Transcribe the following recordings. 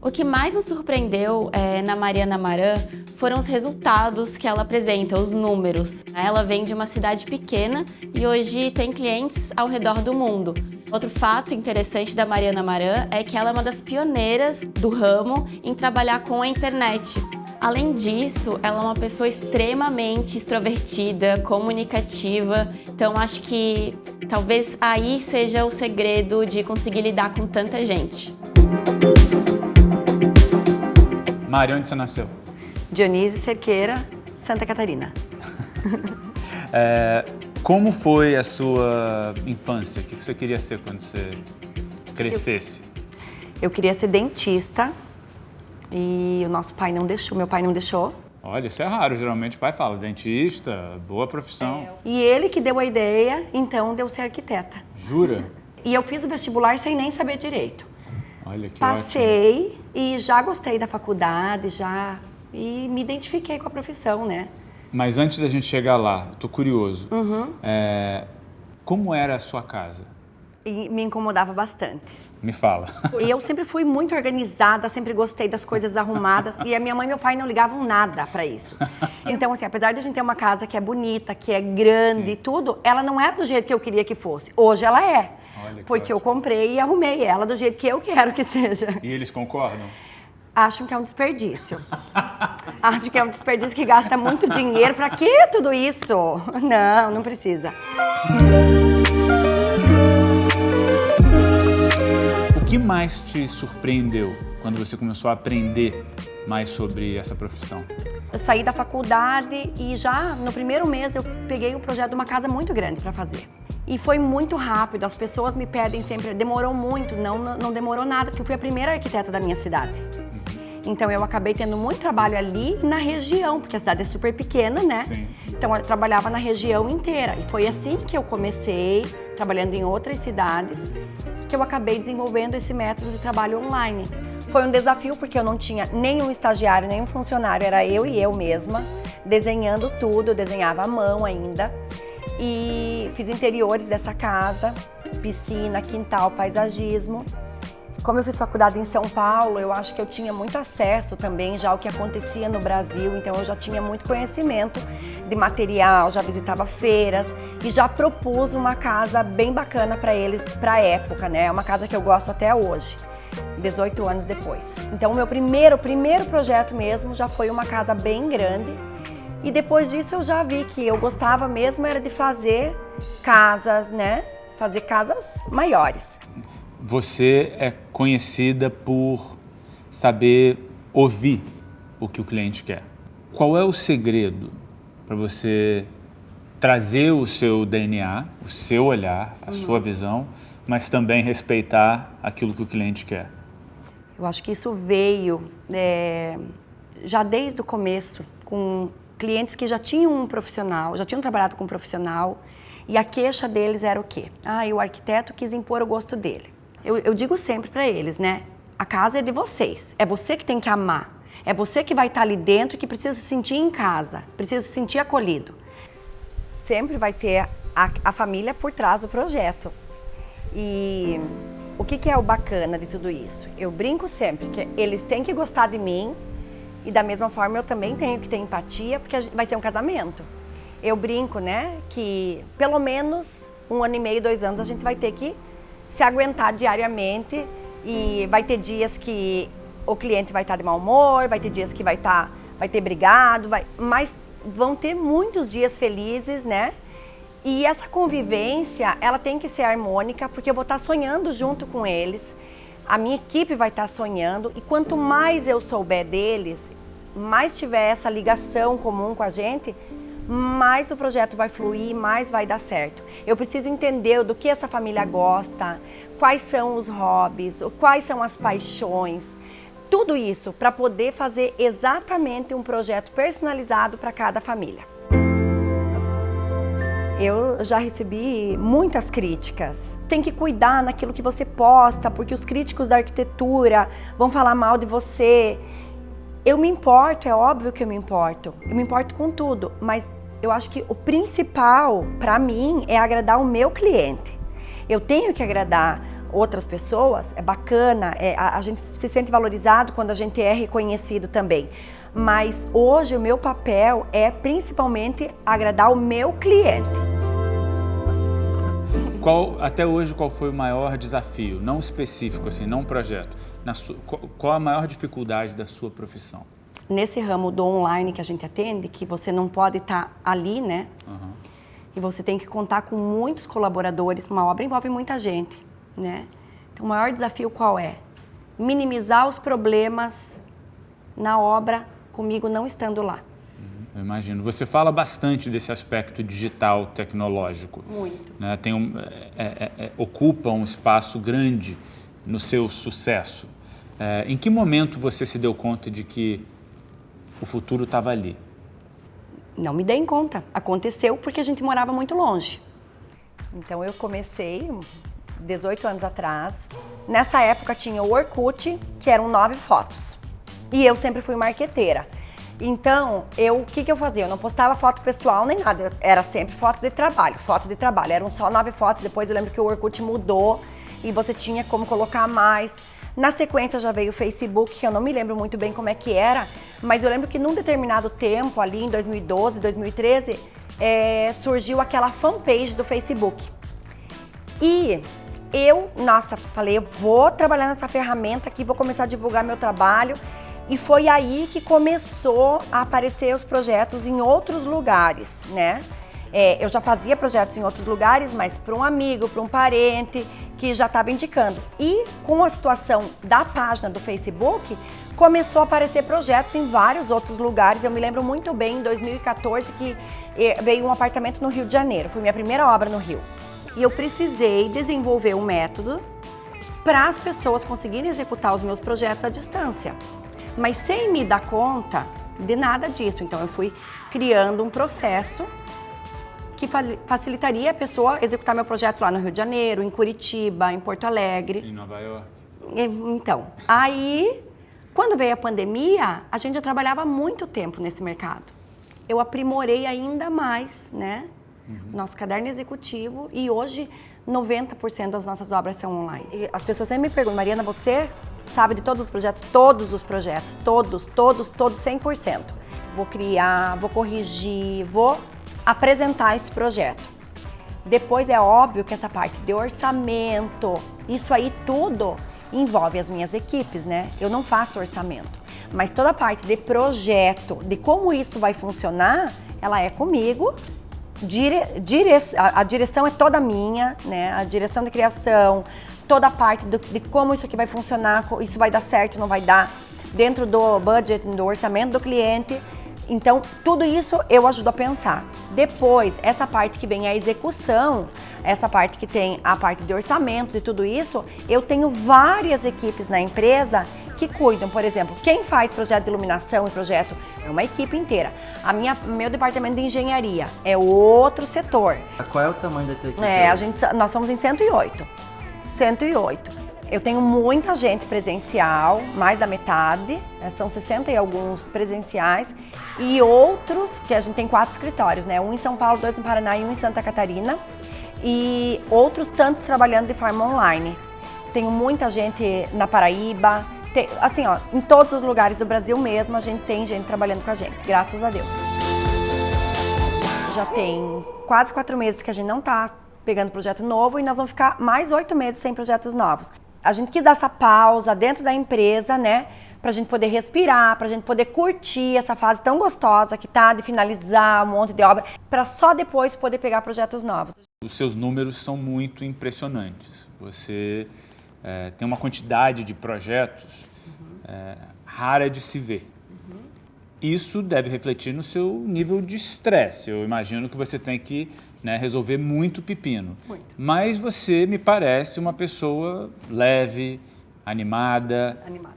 O que mais nos surpreendeu na Mariana Maran foram os resultados que ela apresenta, os números. Ela vem de uma cidade pequena e hoje tem clientes ao redor do mundo. Outro fato interessante da Mariana Maran é que ela é uma das pioneiras do ramo em trabalhar com a internet. Além disso, ela é uma pessoa extremamente extrovertida, comunicativa, então acho que talvez aí seja o segredo de conseguir lidar com tanta gente. Mari, onde você nasceu? Dionísio Cerqueira, Santa Catarina. Como foi a sua infância? O que você queria ser quando você crescesse? Eu queria ser dentista e o nosso pai não deixou, meu pai não deixou. Olha, isso é raro, geralmente o pai fala, dentista, boa profissão. E ele que deu a ideia, então deu ser arquiteta. Jura? E eu fiz o vestibular sem nem saber direito. Olha que Passei ótimo. E já gostei da faculdade, e me identifiquei com a profissão, né? Mas antes da gente chegar lá, tô curioso. Como era a sua casa? E me incomodava bastante. Me fala. E eu sempre fui muito organizada, sempre gostei das coisas arrumadas. E a minha mãe e meu pai não ligavam nada pra isso. Então, assim, apesar de a gente ter uma casa que é bonita, que é grande e tudo, ela não era do jeito que eu queria que fosse. Hoje ela é. Porque eu comprei e arrumei ela do jeito que eu quero que seja. E eles concordam? Acham que é um desperdício. Acho que é um desperdício que gasta muito dinheiro. Pra que tudo isso? Não, não precisa. O que mais te surpreendeu quando você começou a aprender mais sobre essa profissão? Eu saí da faculdade e já no primeiro mês eu peguei o projeto de uma casa muito grande para fazer. E foi muito rápido, as pessoas me pedem sempre, demorou muito, não demorou nada, porque eu fui a primeira arquiteta da minha cidade. Então eu acabei tendo muito trabalho ali na região, porque a cidade é super pequena, né? Sim. Então eu trabalhava na região inteira. E foi assim que eu comecei, trabalhando em outras cidades, que eu acabei desenvolvendo esse método de trabalho online. Foi um desafio porque eu não tinha nenhum estagiário, nenhum funcionário, era eu e eu mesma, desenhando tudo, eu desenhava à mão ainda. E fiz interiores dessa casa, piscina, quintal, paisagismo. Como eu fiz faculdade em São Paulo, eu acho que eu tinha muito acesso também já ao que acontecia no Brasil, então eu já tinha muito conhecimento de material, já visitava feiras e já propus uma casa bem bacana para eles, para a época, né? É uma casa que eu gosto até hoje, 18 anos depois. Então o meu primeiro projeto mesmo já foi uma casa bem grande. E depois disso eu já vi que eu gostava mesmo era de fazer casas, né? Fazer casas maiores. Você é conhecida por saber ouvir o que o cliente quer. Qual é o segredo para você trazer o seu DNA, o seu olhar, a sua visão, mas também respeitar aquilo que o cliente quer? Eu acho que isso veio já desde o começo, com clientes que já tinham um profissional, já tinham trabalhado com um profissional, e a queixa deles era o quê? O arquiteto quis impor o gosto dele. Eu digo sempre para eles, né? A casa é de vocês, é você que tem que amar, é você que vai estar ali dentro, que precisa se sentir em casa, precisa se sentir acolhido. Sempre vai ter a família por trás do projeto. E o que é o bacana de tudo isso? Eu brinco sempre que eles têm que gostar de mim, e da mesma forma eu também tenho que ter empatia, porque vai ser um casamento. Eu brinco, né, que pelo menos 1 ano e meio, 2 anos a gente vai ter que se aguentar diariamente, e vai ter dias que o cliente vai estar de mau humor, vai ter dias que vai ter brigado, mas vão ter muitos dias felizes, né? E essa convivência, ela tem que ser harmônica, porque eu vou estar sonhando junto com eles. A minha equipe vai estar sonhando, e quanto mais eu souber deles, mais tiver essa ligação comum com a gente, mais o projeto vai fluir, mais vai dar certo. Eu preciso entender do que essa família gosta, quais são os hobbies, quais são as paixões, tudo isso para poder fazer exatamente um projeto personalizado para cada família. Eu já recebi muitas críticas. Tem que cuidar naquilo que você posta, porque os críticos da arquitetura vão falar mal de você. Eu me importo, é óbvio que eu me importo. Eu me importo com tudo, mas eu acho que o principal para mim é agradar o meu cliente. Eu tenho que agradar outras pessoas, é bacana, a gente se sente valorizado quando a gente é reconhecido também. Mas hoje o meu papel é principalmente agradar o meu cliente. Até hoje, qual foi o maior desafio? Não específico, assim, não um projeto. Qual a maior dificuldade da sua profissão? Nesse ramo do online que a gente atende, que você não pode estar ali, né? Uhum. E você tem que contar com muitos colaboradores, uma obra envolve muita gente, né? Então, o maior desafio qual é? Minimizar os problemas na obra, comigo não estando lá. Eu imagino. Você fala bastante desse aspecto digital, tecnológico. Muito. Né? Ocupa um espaço grande no seu sucesso. Em que momento você se deu conta de que o futuro estava ali? Não me dei conta. Aconteceu porque a gente morava muito longe. Então eu comecei 18 anos atrás. Nessa época tinha o Orkut, que eram 9 fotos. E eu sempre fui marqueteira. Então, o que eu fazia? Eu não postava foto pessoal nem nada. Era sempre foto de trabalho, foto de trabalho. Eram só 9 fotos. Depois eu lembro que o Orkut mudou e você tinha como colocar mais. Na sequência já veio o Facebook, que eu não me lembro muito bem como é que era, mas eu lembro que num determinado tempo, ali em 2012, 2013, surgiu aquela fanpage do Facebook. E eu, falei, eu vou trabalhar nessa ferramenta aqui, vou começar a divulgar meu trabalho. E foi aí que começou a aparecer os projetos em outros lugares, né? Eu já fazia projetos em outros lugares, mas para um amigo, para um parente, que já estava indicando. E com a situação da página do Facebook, começou a aparecer projetos em vários outros lugares. Eu me lembro muito bem, em 2014, que veio um apartamento no Rio de Janeiro. Foi minha primeira obra no Rio. E eu precisei desenvolver um método para as pessoas conseguirem executar os meus projetos à distância. Mas sem me dar conta de nada disso. Então eu fui criando um processo que facilitaria a pessoa executar meu projeto lá no Rio de Janeiro, em Curitiba, em Porto Alegre. Em Nova York. Então, aí, quando veio a pandemia, a gente já trabalhava há muito tempo nesse mercado. Eu aprimorei ainda mais, né? Nosso caderno executivo, e hoje 90% das nossas obras são online. E as pessoas sempre me perguntam, Mariana, você sabe de todos os projetos? Todos os projetos, todos, 100%. Vou criar, vou corrigir, vou apresentar esse projeto. Depois é óbvio que essa parte de orçamento, isso aí tudo envolve as minhas equipes, né? Eu não faço orçamento, mas toda a parte de projeto, de como isso vai funcionar, ela é comigo. A direção é toda minha, né? A direção de criação, toda a parte de como isso aqui vai funcionar, isso vai dar certo, não vai dar, dentro do budget, do orçamento do cliente. Então, tudo isso eu ajudo a pensar. Depois, essa parte que vem a execução, essa parte que tem a parte de orçamentos e tudo isso, eu tenho várias equipes na empresa que cuidam. Por exemplo, quem faz projeto de iluminação e projeto é uma equipe inteira. Meu departamento de engenharia é outro setor. Qual é o tamanho da tua equipe? Nós somos em 108. 108. Eu tenho muita gente presencial, mais da metade, são 60 e alguns presenciais, e outros, que a gente tem 4 escritórios, né? Um em São Paulo, 2 no Paraná e um em Santa Catarina, e outros tantos trabalhando de forma online. Tenho muita gente na Paraíba, assim, ó, em todos os lugares do Brasil mesmo, a gente tem gente trabalhando com a gente, graças a Deus. Já tem quase 4 meses que a gente não está pegando projeto novo, e nós vamos ficar mais 8 meses sem projetos novos. A gente quis dar essa pausa dentro da empresa, né? Pra gente poder respirar, pra gente poder curtir essa fase tão gostosa que tá de finalizar um monte de obra, pra só depois poder pegar projetos novos. Os seus números são muito impressionantes. Você tem uma quantidade de projetos rara de se ver. Isso deve refletir no seu nível de estresse. Eu imagino que você tem que resolver muito pepino. Muito. Mas você me parece uma pessoa leve, animada. Animada.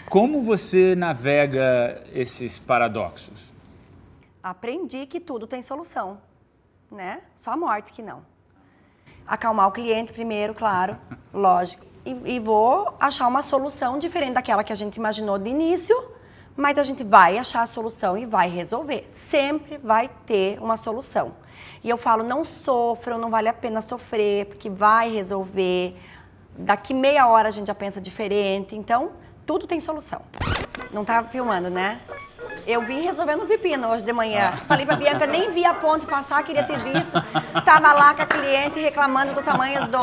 Como você navega esses paradoxos? Aprendi que tudo tem solução, né? Só a morte que não. Acalmar o cliente primeiro, claro, lógico. E vou achar uma solução diferente daquela que a gente imaginou de início, mas a gente vai achar a solução e vai resolver. Sempre vai ter uma solução. E eu falo, não sofram, não vale a pena sofrer, porque vai resolver. Daqui meia hora a gente já pensa diferente. Então, tudo tem solução. Não tá filmando, né? Eu vim resolvendo um pepino hoje de manhã. Falei pra Bianca, nem vi a ponte passar, queria ter visto. Tava lá com a cliente reclamando do tamanho do...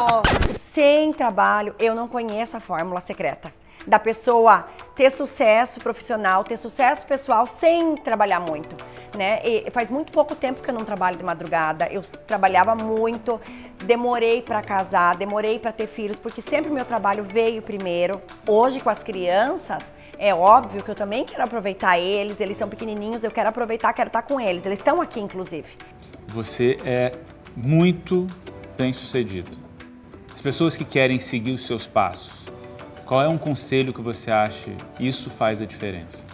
Sem trabalho, eu não conheço a fórmula secreta da pessoa ter sucesso profissional, ter sucesso pessoal sem trabalhar muito, né? E faz muito pouco tempo que eu não trabalho de madrugada. Eu trabalhava muito, demorei para casar, demorei para ter filhos, porque sempre o meu trabalho veio primeiro. Hoje com as crianças, é óbvio que eu também quero aproveitar eles são pequenininhos, eu quero aproveitar, quero estar com eles estão aqui inclusive. Você é muito bem-sucedida. As pessoas que querem seguir os seus passos, qual é um conselho que você acha isso faz a diferença?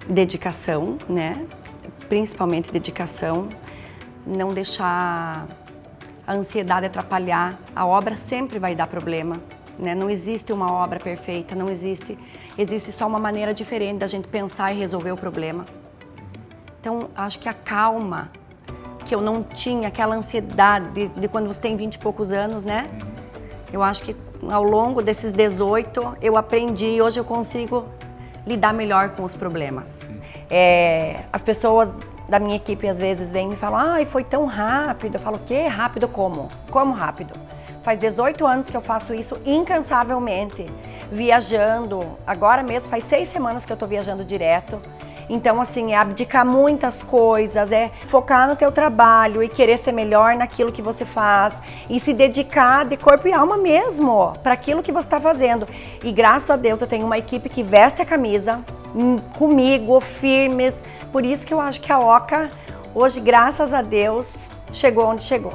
Dedicação, né? Principalmente dedicação. Não deixar a ansiedade atrapalhar. A obra sempre vai dar problema, né? Não existe uma obra perfeita, não existe. Existe só uma maneira diferente da gente pensar e resolver o problema. Então, acho que a calma, que eu não tinha, aquela ansiedade de quando você tem 20 e poucos anos, né? Eu acho que ao longo desses 18, eu aprendi e hoje eu consigo lidar melhor com os problemas. As pessoas da minha equipe às vezes vêm e me falam, ai, foi tão rápido. Eu falo, o quê? Rápido como? Como rápido? Faz 18 anos que eu faço isso incansavelmente, viajando. Agora mesmo, faz 6 semanas que eu tô viajando direto. Então, assim, é abdicar muitas coisas, é focar no teu trabalho e querer ser melhor naquilo que você faz e se dedicar de corpo e alma mesmo para aquilo que você está fazendo. E graças a Deus eu tenho uma equipe que veste a camisa comigo, firmes. Por isso que eu acho que a Oca, hoje, graças a Deus, chegou onde chegou.